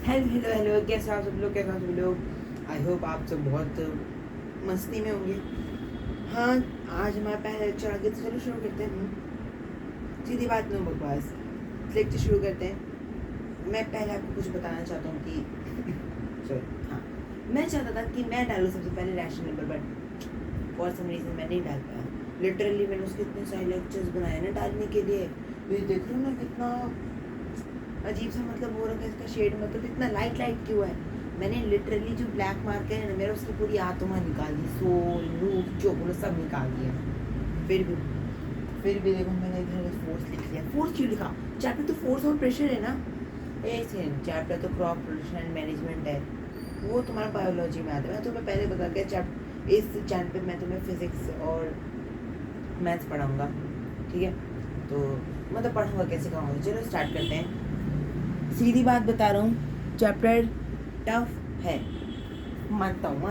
Hello hello hello, कैसे आप सब लोग? कैसे आप सब लोग? आई होप आप सब बहुत मस्ती में होंगे। हाँ, आज हमारा पहला लेक्चर आ गया, तो चलो शुरू करते हैं। सीधी बात, नो बकवास, लेक्चर शुरू करते हैं। मैं पहले आपको कुछ बताना चाहता हूँ कि सॉरी, हाँ, मैं चाहता था कि मैं डालूँ सबसे पहले rational number, but for some reason मैं नहीं डाल पाया। लिटरली मैंने उसके इतने सारे लेक्चर्स बनाए ना डालने के लिए। ये देख लो ना कितना अजीब सा मतलब हो रहा है इसका शेड, मतलब इतना लाइट लाइट क्यों है। मैंने लिटरली जो ब्लैक मार्कर है ना मेरा, उसकी पूरी आत्मा निकाल दी, सोल रूप जो बोलो सब निकाल दिया। फिर भी देखो मैंने इधर फोर्स लिख लिया। फोर्स क्यों लिखा? चैप्टर तो फोर्स और प्रेशर है ना। ऐसे चैप्टर तो क्रॉप प्रोडक्शन एंड मैनेजमेंट है, वो तुम्हारा बायोलॉजी में आता है। मैं तुम्हें पहले बता के चैप्टर इस चैनल पे मैं तुम्हें फिजिक्स और मैथ्स पढ़ाऊँगा, ठीक है? तो मतलब पढ़ाऊँगा कैसे खाऊँगा। चलो स्टार्ट करते हैं। सीधी बात बता रहा हूँ, चैप्टर टफ है, मानता हूँ।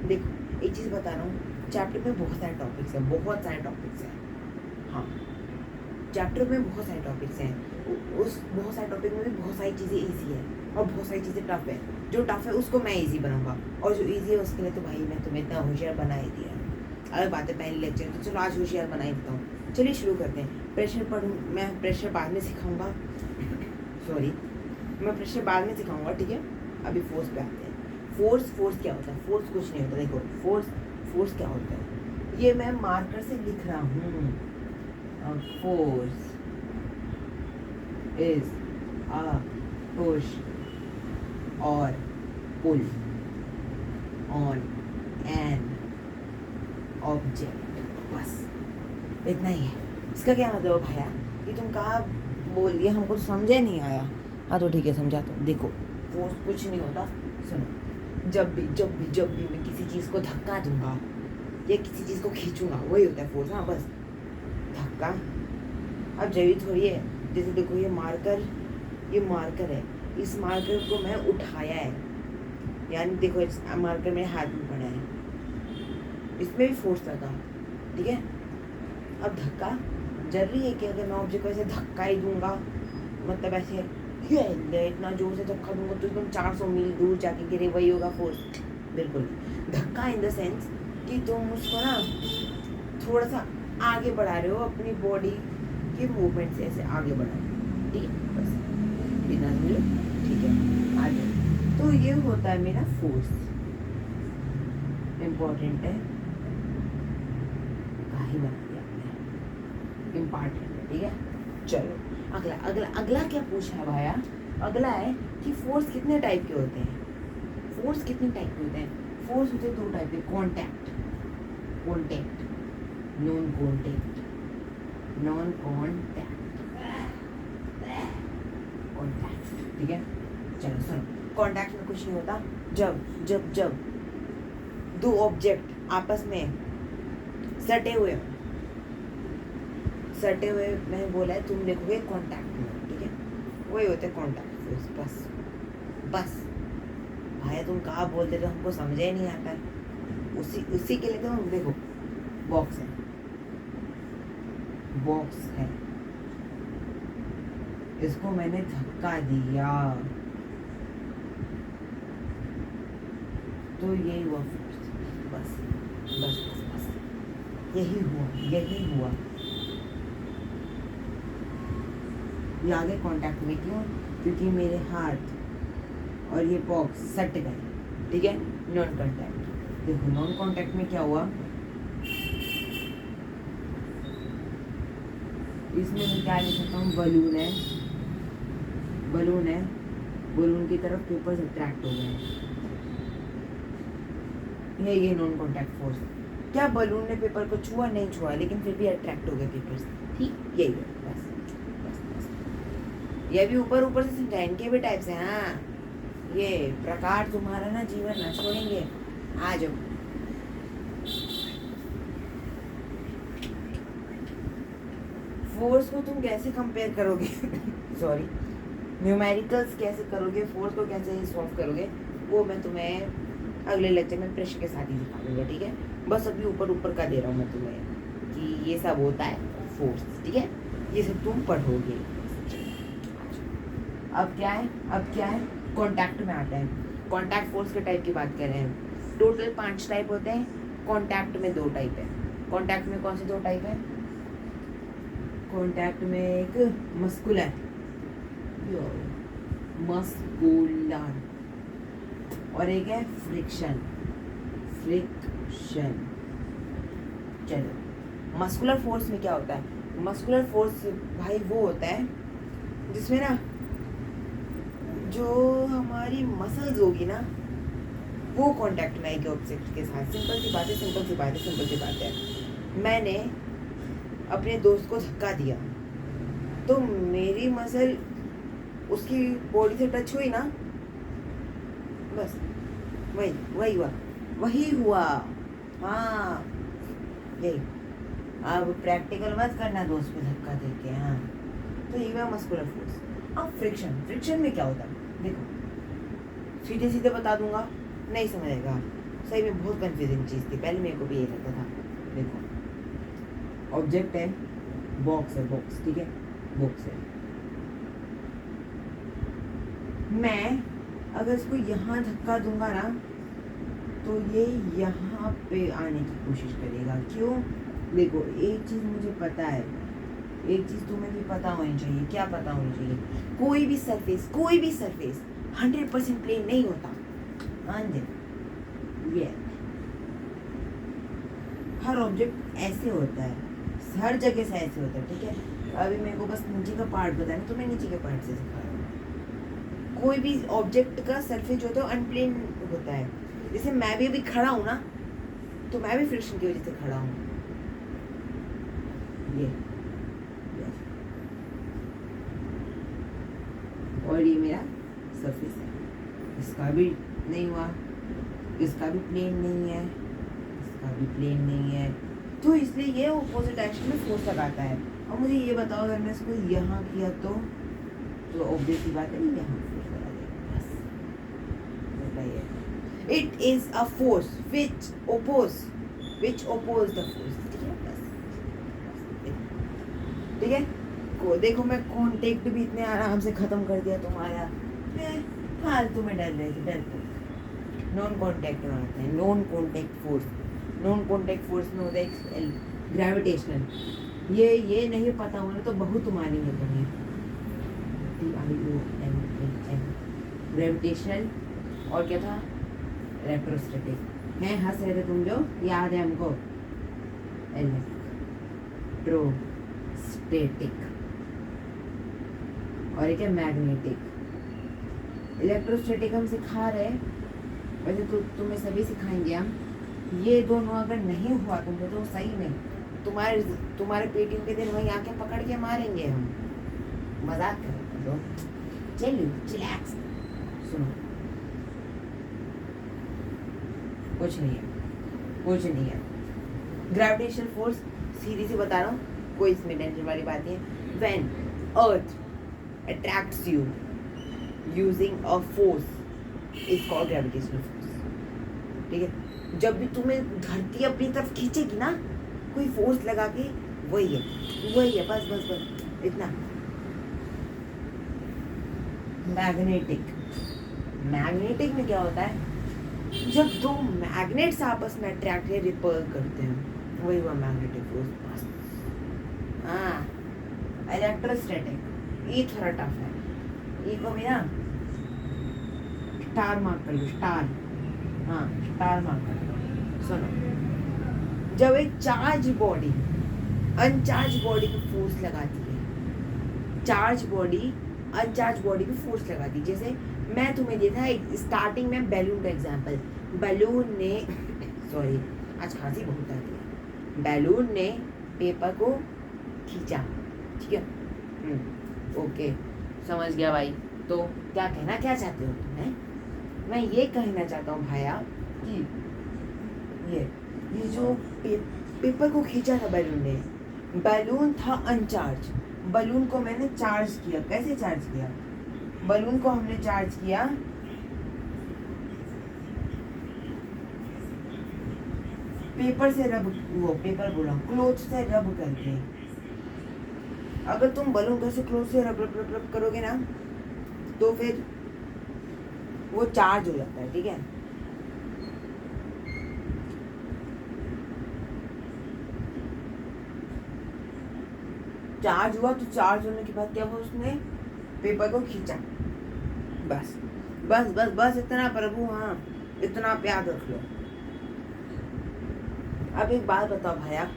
देखो एक चीज़ बता रहा हूँ, चैप्टर में बहुत सारे टॉपिक्स हैं। हाँ, चैप्टर में बहुत सारे टॉपिक्स हैं। उस बहुत सारे टॉपिक में भी बहुत सारी चीज़ें ईजी है और बहुत सारी चीज़ें टफ है। जो टफ है उसको मैं ईजी बनाऊंगा, और जो ईजी है उसके लिए तो भाई मैं तुम्हें इतना होशियार बना ही दिया। अलग बात है पहले लेक्चर, तो चलो आज होशियार बना ही देता हूँ। चलिए शुरू करते हैं। प्रेशर पढ़ूँ मैं, प्रेशर बाद में सिखाऊंगा। सॉरी, मैं प्रेशर बाद में सिखाऊंगा, ठीक है? अभी फोर्स पे आते हैं। फोर्स क्या होता है? फोर्स कुछ नहीं होता। देखो फोर्स क्या होता है, ये मैं मार्कर से लिख रहा हूँ। फोर्स इज अ पुश और पुल ऑन एन ऑब्जेक्ट। बस इतना ही है। इसका क्या मतलब है भैया कि तुम कहाँ बोल दिया, हमको समझे नहीं आया? हाँ तो ठीक है, समझा। तो देखो फोर्स कुछ नहीं होता। सुनो, जब भी मैं किसी चीज़ को धक्का दूंगा या किसी चीज़ को खींचूंगा, वही होता है फोर्स। हाँ बस धक्का। अब जरूरी थोड़ी है, जैसे देखो ये मार्कर है, इस मार्कर को मैं उठाया है, यानी देखो इस मार्कर मेरे हाथ में पड़ा है, इसमें भी फोर्स लगा, ठीक है? अब धक्का जरूरी है कि अगर मैं ऑब्जेक्ट को ऐसे धक्का ही दूंगा, मतलब ऐसे इतना जोर से धक्का दूंगा तो एकदम 400 मील दूर जाके गिरे, वही होगा फोर्स? बिल्कुल। धक्का इन द सेंस कि तुम उसको ना थोड़ा सा आगे बढ़ा रहे हो, अपनी बॉडी के मूवमेंट से ऐसे आगे बढ़ा रहे हो, ठीक है? बस इतना समझो, ठीक है? आगे तो ये होता है मेरा फोर्स। इम्पोर्टेंट है, काहे बना दिया आपने? इम्पोर्टेंट है, ठीक है? चलो अगला क्या पूछा है भाया? अगला है कि फोर्स कितने टाइप के होते हैं। फोर्स कितने टाइप के होते हैं? फोर्स होते हैं दो टाइप के, कॉन्टैक्ट, नॉन कॉन्टैक्ट। ठीक है? चलो सुनो, कॉन्टैक्ट में कुछ नहीं होता। जब दो ऑब्जेक्ट आपस में सटे हुए मैंने बोला है, तुम लिखोगे कॉन्टैक्ट में, ठीक है? वही होते हैं कॉन्टैक्ट फोर्स। बस भाई तुम कहाँ बोलते तो हमको समझ ही नहीं आता है। उसी के लिए तो देखो बॉक्स है, इसको मैंने धक्का दिया तो यही हुआ फोर्स। बस यही हुआ। ये आगे कांटेक्ट में क्यों? क्योंकि मेरे हाथ और ये बॉक्स सट गए, ठीक है? Non contact. देखो नॉन कांटेक्ट में क्या हुआ, इसमें मैं क्या लिख सकता हूँ? बलून की तरफ पेपर्स अट्रैक्ट हो गए। ये नॉन कांटेक्ट फोर्स। क्या बलून ने पेपर को छुआ? नहीं छुआ, लेकिन फिर भी अट्रैक्ट हो गए पेपर्स, ठीक? यही है बस। ये भी ऊपर से समझा, इनके भी टाइप्स हैं। हाँ, ये प्रकार तुम्हारा ना जीवन न छोड़ेंगे। आ जाओ। फोर्स को तुम कैसे कंपेयर करोगे? सॉरी, न्यूमेरिकल्स कैसे करोगे, फोर्स को कैसे सॉल्व करोगे, वो मैं तुम्हें अगले लेक्चर में प्रेशर के साथ ही दिखा दूंगा, ठीक है? बस अभी ऊपर का दे रहा हूँ मैं तुम्हें कि ये सब होता है फोर्स, ठीक है? ये सब तुम पढ़ोगे। अब क्या है, अब क्या है, कॉन्टैक्ट में आता है। कॉन्टैक्ट फोर्स के टाइप की बात कर रहे हैं। टोटल 5 टाइप होते हैं, कॉन्टैक्ट में 2 टाइप है। कॉन्टैक्ट में कौन से 2 टाइप है? कॉन्टैक्ट में एक मस्कुलर, मस्कुलर, और एक है फ्रिक्शन, फ्रिक्शन। चलो, मस्कुलर फोर्स में क्या होता है? मस्कुलर फोर्स भाई वो होता है जिसमें ना जो हमारी मसल्स होगी ना वो कांटेक्ट में आएगी ऑब्जेक्ट के साथ। सिंपल सी बात है, सिंपल सी बात है, सिंपल सी बात है। मैंने अपने दोस्त को धक्का दिया तो मेरी मसल उसकी बॉडी से टच हुई ना, बस वही वही हुआ, वही हुआ। हाँ यही। अब प्रैक्टिकल मत करना दोस्त को धक्का दे के। हाँ, तो ये हुआ मस्कुलर फोर्स। अब फ्रिक्शन, फ्रिक्शन में क्या होता है? देखो सीधे सीधे बता दूंगा, नहीं समझेगा। सही में बहुत कंफ्यूजिंग चीज़ थी, पहले मेरे को भी ये लगता था। देखो ऑब्जेक्ट है, बॉक्स है, बॉक्स, ठीक है, बॉक्स है। मैं अगर इसको यहाँ धक्का दूंगा ना तो ये यहाँ पे आने की कोशिश करेगा। क्यों? देखो एक चीज़ मुझे पता है, एक चीज़ तुम्हें भी पता होनी चाहिए। क्या पता होनी चाहिए? कोई भी सरफेस 100% प्लेन नहीं होता। हाँ जी, ये हर ऑब्जेक्ट ऐसे होता है, हर जगह से ऐसे होता है, ठीक है। अभी मेरे को बस नीचे का पार्ट बताना, तो मैं नीचे के पार्ट से सिखा रहा हूँ। कोई भी ऑब्जेक्ट का सरफेस जो होता है अनप्लेन होता है। जैसे मैं भी अभी खड़ा हूँ ना, तो मैं भी फ्रिक्शन की वजह से खड़ा हूँ। ये और ये मेरा सरफेस है, इसका भी नहीं हुआ, इसका भी प्लेन नहीं है, इसका भी प्लेन नहीं है, तो इसलिए ये ऑपोजिट डायरेक्शन में फोर्स लगाता है। और मुझे ये बताओ, अगर मैं इसको यहाँ किया तो ऑब्वियस ही बात है यहाँ फोर्स लगा देगा। बस बताइए, it is a force which oppose the force, ठीक है। बस ठीक है। को देखो मैं कॉन्टेक्ट भी इतने आराम से खत्म कर दिया तुम्हारा, फालतू में डर रहे थे, डर। नॉन कॉन्टेक्ट में आते हैं, non contact force. Non contact force में होता है ग्रेविटेशनल। ये नहीं पता होना तो बहुत तुम्हारी है तुम्हें। ग्रेविटेशनल, और क्या था? इलेक्ट्रोस्टैटिक। हैं हंस रहे थे तुम जो, याद है हमको। इलेक्ट्रोस्टैटिक और एक है मैग्नेटिक। इलेक्ट्रोस्टैटिक हम सिखा रहे, वैसे तो तुम्हें सभी सिखाएंगे हम। ये दोनों अगर नहीं हुआ तुमको तो सही में तुम्हारे पेटियों के दिन वहीं आके पकड़ के मारेंगे हम। मजाक कर दो, चलो चिलैक्स। सुनो, कुछ नहीं है, कुछ नहीं है। ग्रेविटेशनल फोर्स सीधी सी बता रहा हूँ, कोई इसमें टेंशन वाली बात नहीं है। When earth attracts you using a force is called gravitational force, ठीक है। जब भी तुम्हें धरती अपनी तरफ खींचेगी ना कोई फोर्स लगा के, वही है, बस बस बस इतना। मैग्नेटिक में क्या होता है? जब दो मैग्नेट्स आपस में अट्रैक्ट या रिपल करते हैं, वही हुआ मैग्नेटिक फोर्स। हाँ, इलेक्ट्रोस्टैटिक ये थोड़ा टफ है, ये को भी ना स्टार मार्क कर लो, स्टार। हाँ, स्टार मार्क कर लो। सुनो, जब एक चार्ज बॉडी अनचार्ज बॉडी को फोर्स लगाती है, चार्ज बॉडी अनचार्ज बॉडी को फोर्स लगाती है। जैसे मैं तुम्हें दिया था स्टार्टिंग में बैलून का एग्जांपल। बैलून ने सॉरी आज खांसी बहुत आती है। बैलून ने पेपर को खींचा, ठीक है। ओके, समझ गया भाई। तो क्या कहना क्या चाहते हो तुम? हैं? मैं ये कहना चाहता हूँ भाया कि ये जो पेपर को खींचा था बैलून ने, बैलून था अनचार्ज। बैलून को मैंने चार्ज किया। कैसे चार्ज किया? बैलून को हमने चार्ज किया पेपर से रब, वो पेपर बोला क्लोथ से रब करके। अगर तुम बलून कैसे क्लोथ से रब रब रब रब करोगे ना तो फिर वो चार्ज हो जाता है, ठीक है। चार्ज हुआ तो चार्ज होने के बाद क्या हुआ, उसने पेपर को खींचा, बस बस बस बस इतना प्रभु, हाँ इतना आप याद रख लो। अब एक बात बताओ भैया,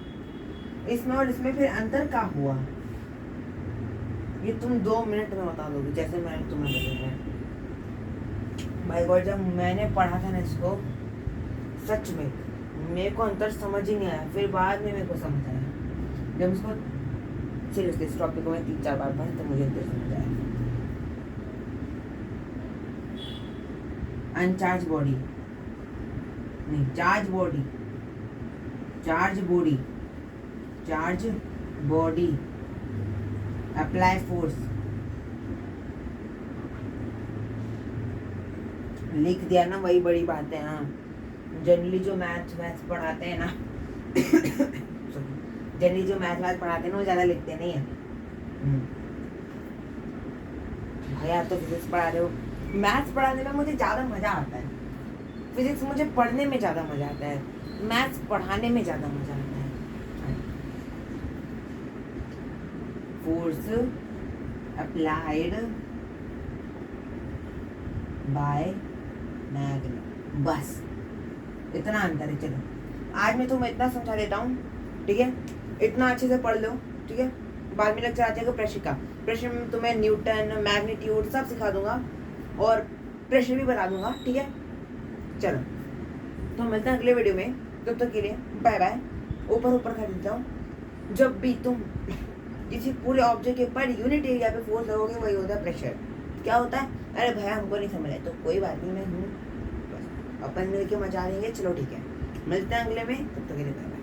इसमें और इसमें फिर अंतर क्या हुआ, ये तुम 2 मिनट में बता दोगे जैसे मैंने तुम्हें बताया। भाई गॉड, जब मैंने पढ़ा था ना इसको, सच में मेरे को अंतर समझ ही नहीं आया, फिर बाद में मेरे को समझ आया। जब इसको सीरियसली इस टॉपिक को मैं 3-4 बार पढ़ा तो मुझे अंतर समझ आया। अनचार्ज बॉडी नहीं, charge body, charge body, charge body apply force, लिख दिया ना, वही बड़ी बात है। हाँ, जनरली जो मैथ्स पढ़ाते हैं ना जनरली जो मैथ्स पढ़ाते हैं ना वो ज़्यादा लिखते नहीं है। भैया आप तो फिजिक्स पढ़ा रहे हो, मैथ्स पढ़ाने में मुझे ज़्यादा मज़ा आता है। फिजिक्स मुझे पढ़ने में ज़्यादा मज़ा आता है, मैथ्स पढ़ाने में ज़्यादा मज़ा आता है। फोर्स अप्लाइड बाय मैग्नेट, बस इतना अंतर है। चलो आज मैं तुम्हें इतना समझा देता हूँ, ठीक है, इतना अच्छे से पढ़ लो, ठीक है। बाद में लेक्चर आ जाएगा प्रेशर का, प्रेशर में तुम्हें न्यूटन, मैग्नीट्यूड सब सिखा दूंगा और प्रेशर भी बता दूंगा, ठीक है। चलो तो मिलते हैं अगले वीडियो में, तब तक के लिए बाय बाय। ऊपर ऊपर कर देता हूँ, जब भी तुम किसी पूरे ऑब्जेक्ट के पर यूनिट एरिया पे फोर्स लगोगे वही होता है प्रेशर। क्या होता है, अरे भैया हमको नहीं समझ आया तो कोई बात नहीं, मैं हूँ, बस अपन मिलके मजा लेंगे। चलो ठीक है, मिलते हैं अगले में, तब तक के लिए बाय बाय।